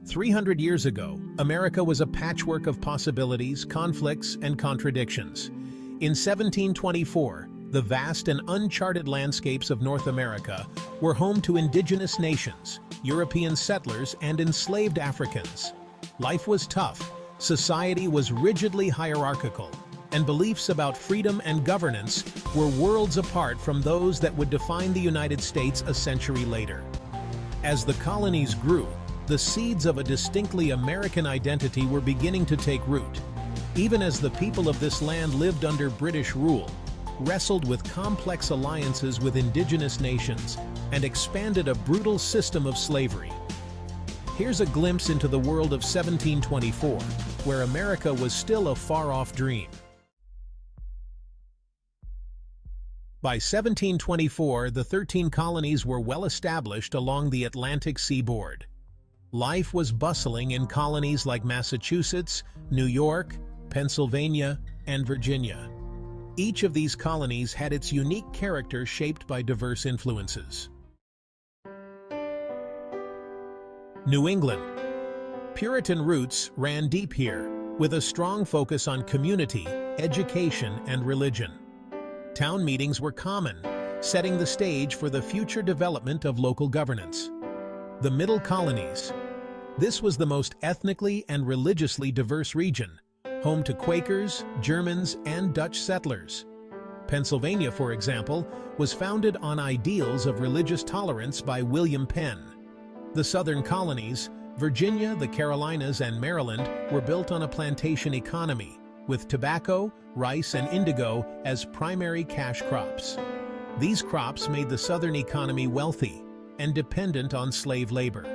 300 years ago, America was a patchwork of possibilities, conflicts, and contradictions. In 1724, the vast and uncharted landscapes of North America were home to indigenous nations, European settlers, and enslaved Africans. Life was tough, society was rigidly hierarchical, and beliefs about freedom and governance were worlds apart from those that would define the United States a century later. As the colonies grew, the seeds of a distinctly American identity were beginning to take root. Even as the people of this land lived under British rule, wrestled with complex alliances with indigenous nations, and expanded a brutal system of slavery. Here's a glimpse into the world of 1724, where America was still a far-off dream. By 1724, the 13 colonies were well established along the Atlantic seaboard. Life was bustling in colonies like Massachusetts, New York, Pennsylvania, and Virginia. Each of these colonies had its unique character shaped by diverse influences. New England. Puritan roots ran deep here, with a strong focus on community, education, and religion. Town meetings were common, setting the stage for the future development of local governance. The Middle Colonies. This was the most ethnically and religiously diverse region, home to Quakers, Germans, and Dutch settlers. Pennsylvania, for example, was founded on ideals of religious tolerance by William Penn. The Southern colonies, Virginia, the Carolinas, and Maryland, were built on a plantation economy, with tobacco, rice, and indigo as primary cash crops. These crops made the Southern economy wealthy and dependent on slave labor.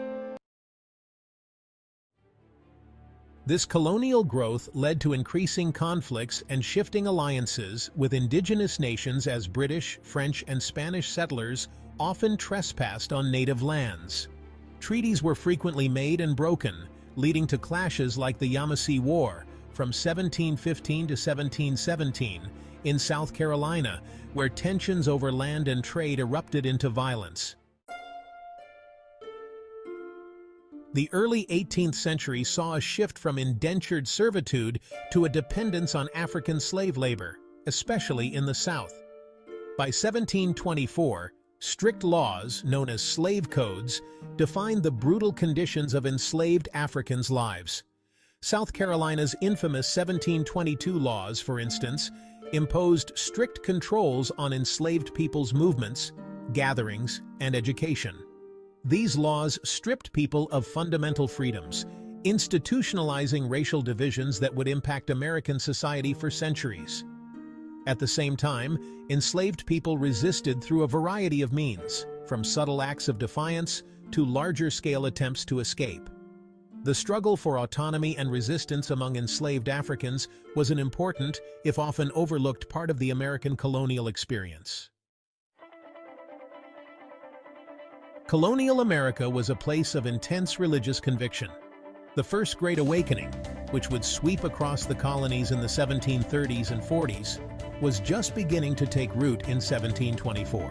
This colonial growth led to increasing conflicts and shifting alliances with indigenous nations as British, French, and Spanish settlers often trespassed on native lands. Treaties were frequently made and broken, leading to clashes like the Yamasee War from 1715 to 1717 in South Carolina, where tensions over land and trade erupted into violence. The early 18th century saw a shift from indentured servitude to a dependence on African slave labor, especially in the South. By 1724, strict laws, known as slave codes, defined the brutal conditions of enslaved Africans' lives. South Carolina's infamous 1722 laws, for instance, imposed strict controls on enslaved people's movements, gatherings, and education. These laws stripped people of fundamental freedoms, institutionalizing racial divisions that would impact American society for centuries. At the same time, enslaved people resisted through a variety of means, from subtle acts of defiance to larger-scale attempts to escape. The struggle for autonomy and resistance among enslaved Africans was an important, if often overlooked, part of the American colonial experience. Colonial America was a place of intense religious conviction. The First Great Awakening, which would sweep across the colonies in the 1730s and 40s, was just beginning to take root in 1724.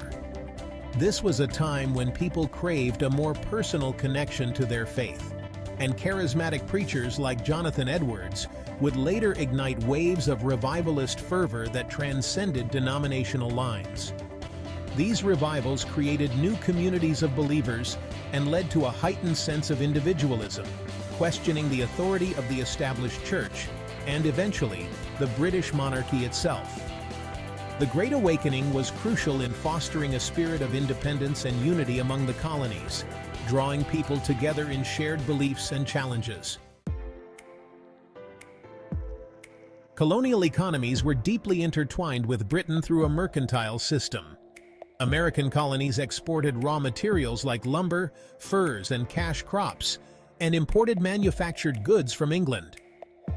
This was a time when people craved a more personal connection to their faith, and charismatic preachers like Jonathan Edwards would later ignite waves of revivalist fervor that transcended denominational lines. These revivals created new communities of believers and led to a heightened sense of individualism, questioning the authority of the established church, and eventually, the British monarchy itself. The Great Awakening was crucial in fostering a spirit of independence and unity among the colonies, drawing people together in shared beliefs and challenges. Colonial economies were deeply intertwined with Britain through a mercantile system. American colonies exported raw materials like lumber, furs, and cash crops, and imported manufactured goods from England.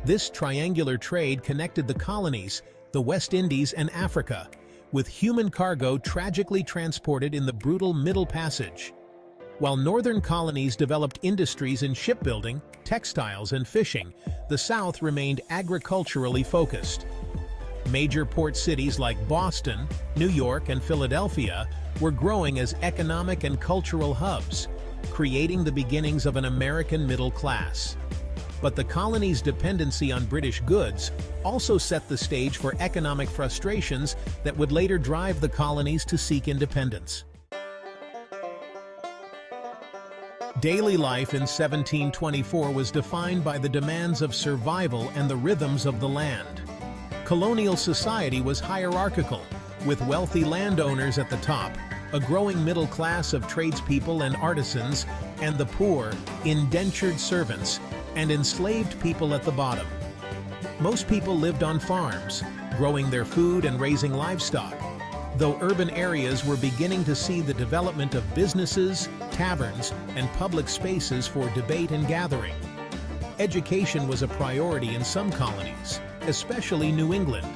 This triangular trade connected the colonies, the West Indies, and Africa, with human cargo tragically transported in the brutal Middle Passage. While northern colonies developed industries in shipbuilding, textiles, and fishing, the South remained agriculturally focused. Major port cities like Boston, New York, and Philadelphia were growing as economic and cultural hubs, creating the beginnings of an American middle class. But the colony's dependency on British goods also set the stage for economic frustrations that would later drive the colonies to seek independence. Daily life in 1724 was defined by the demands of survival and the rhythms of the land. Colonial society was hierarchical, with wealthy landowners at the top, a growing middle class of tradespeople and artisans, and the poor, indentured servants, and enslaved people at the bottom. Most people lived on farms, growing their food and raising livestock, though urban areas were beginning to see the development of businesses, taverns, and public spaces for debate and gathering. Education was a priority in some colonies, especially New England,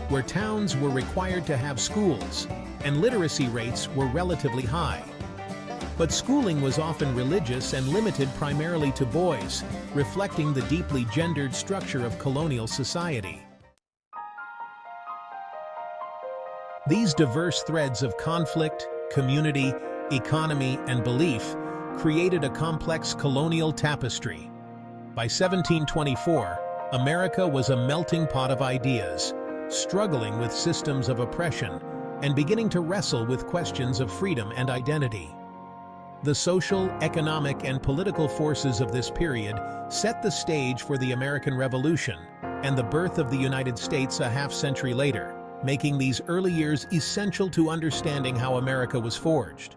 where towns were required to have schools, and literacy rates were relatively high. But schooling was often religious and limited primarily to boys, reflecting the deeply gendered structure of colonial society. These diverse threads of conflict, community, economy, and belief created a complex colonial tapestry. By 1724, America was a melting pot of ideas, struggling with systems of oppression and beginning to wrestle with questions of freedom and identity. The social, economic, and political forces of this period set the stage for the American Revolution and the birth of the United States a half-century later, making these early years essential to understanding how America was forged.